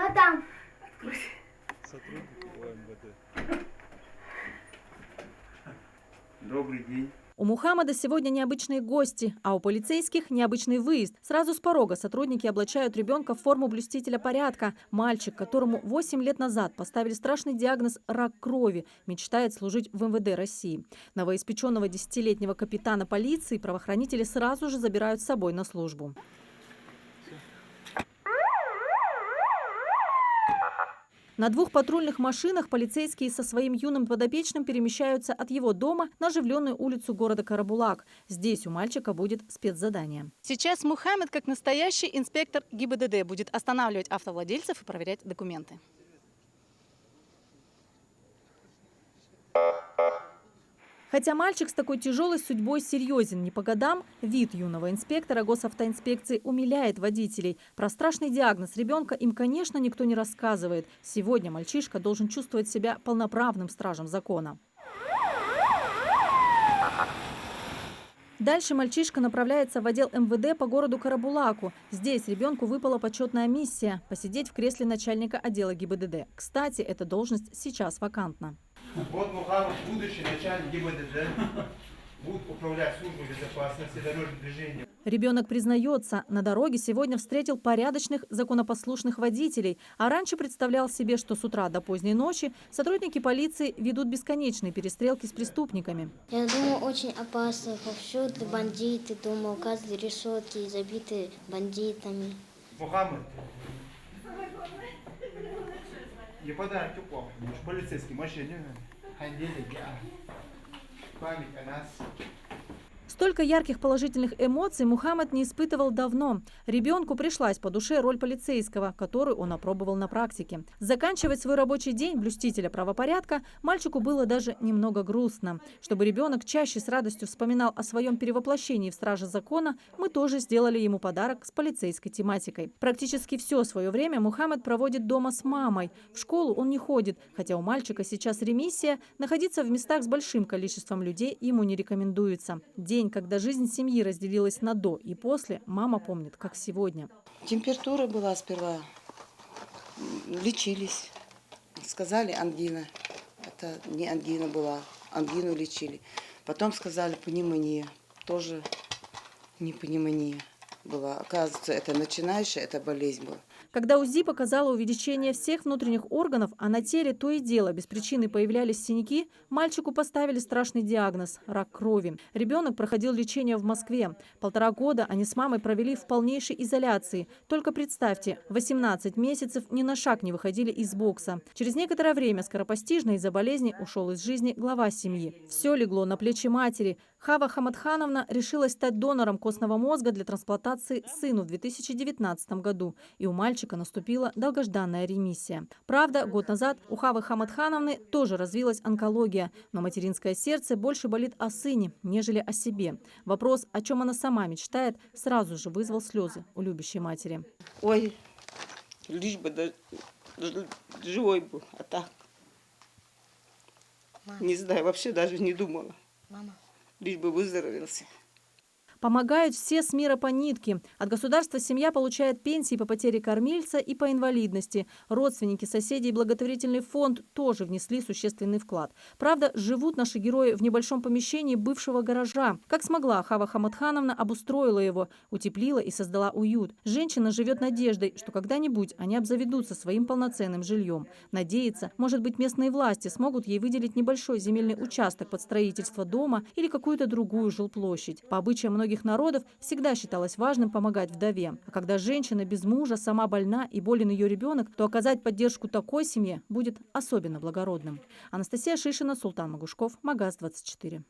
Мадам. Сотрудники ОМВД. Добрый день. У Мухаммада сегодня необычные гости, а у полицейских необычный выезд. Сразу с порога сотрудники облачают ребенка в форму блюстителя порядка. Мальчик, которому 8 лет назад поставили страшный диагноз «рак крови», мечтает служить в МВД России. Новоиспеченного 10-летнего капитана полиции правоохранители сразу же забирают с собой на службу. На 2 патрульных машинах полицейские со своим юным подопечным перемещаются от его дома на оживленную улицу города Карабулак. Здесь у мальчика будет спецзадание. Сейчас Мухаммад, как настоящий инспектор ГИБДД, будет останавливать автовладельцев и проверять документы. Хотя мальчик с такой тяжелой судьбой серьезен не по годам, вид юного инспектора госавтоинспекции умиляет водителей. Про страшный диагноз ребенка им, конечно, никто не рассказывает. Сегодня мальчишка должен чувствовать себя полноправным стражем закона. Дальше мальчишка направляется в отдел МВД по городу Карабулаку. Здесь ребенку выпала почетная миссия – посидеть в кресле начальника отдела ГИБДД. Кстати, эта должность сейчас вакантна. Вот Мухаммад, будущий начальник ГИБДД, будет управлять службой безопасности дорожного движения. Ребенок признается, на дороге сегодня встретил порядочных, законопослушных водителей, а раньше представлял себе, что с утра до поздней ночи сотрудники полиции ведут бесконечные перестрелки с преступниками. Я думаю, очень опасно. Повсюду бандиты, думаю, каждой решетки забиты бандитами. Мухаммад, не подай тупо, полицейский машине, память о нас. Столько ярких положительных эмоций Мухаммад не испытывал давно. Ребенку пришлась по душе роль полицейского, которую он опробовал на практике. Заканчивать свой рабочий день блюстителя правопорядка мальчику было даже немного грустно. Чтобы ребенок чаще с радостью вспоминал о своем перевоплощении в страже закона, мы тоже сделали ему подарок с полицейской тематикой. Практически все свое время Мухаммад проводит дома с мамой. В школу он не ходит, хотя у мальчика сейчас ремиссия, находиться в местах с большим количеством людей ему не рекомендуется. День, когда жизнь семьи разделилась на «до» и «после», мама помнит, как сегодня. Температура была сперва. Лечились. Сказали ангина. Это не ангина была. Ангину лечили. Потом сказали пневмония. Тоже не пневмония была. Оказывается, это начинающая, это болезнь была. Когда УЗИ показало увеличение всех внутренних органов, а на теле то и дело без причины появлялись синяки, мальчику поставили страшный диагноз – рак крови. Ребенок проходил лечение в Москве. 1,5 года они с мамой провели в полнейшей изоляции. Только представьте, 18 месяцев ни на шаг не выходили из бокса. Через некоторое время скоропостижно из-за болезни ушел из жизни глава семьи. Все легло на плечи матери. Хава Хамадхановна решилась стать донором костного мозга для трансплантации сыну в 2019 году. И у мальчика наступила долгожданная ремиссия. Правда, год назад у Хавы Хамадхановны тоже развилась онкология, но материнское сердце больше болит о сыне, нежели о себе. Вопрос, о чем она сама мечтает, сразу же вызвал слезы у любящей матери. Ой, лишь бы живой был, а так. Мама. Не знаю, вообще даже не думала. Мама. Лишь бы выздоровелся. Помогают все с мира по нитке. От государства семья получает пенсии по потере кормильца и по инвалидности. Родственники, соседи и благотворительный фонд тоже внесли существенный вклад. Правда, живут наши герои в небольшом помещении бывшего гаража. Как смогла, Хава Хамадхановна обустроила его, утеплила и создала уют. Женщина живет надеждой, что когда-нибудь они обзаведутся своим полноценным жильем. Надеется, может быть, местные власти смогут ей выделить небольшой земельный участок под строительство дома или какую-то другую жилплощадь. По обычаям многих народов всегда считалось важным помогать вдове. А когда женщина без мужа, сама больна и болен ее ребенок, то оказать поддержку такой семье будет особенно благородным. Анастасия Шишина, Султан Магушков, Магаз 24.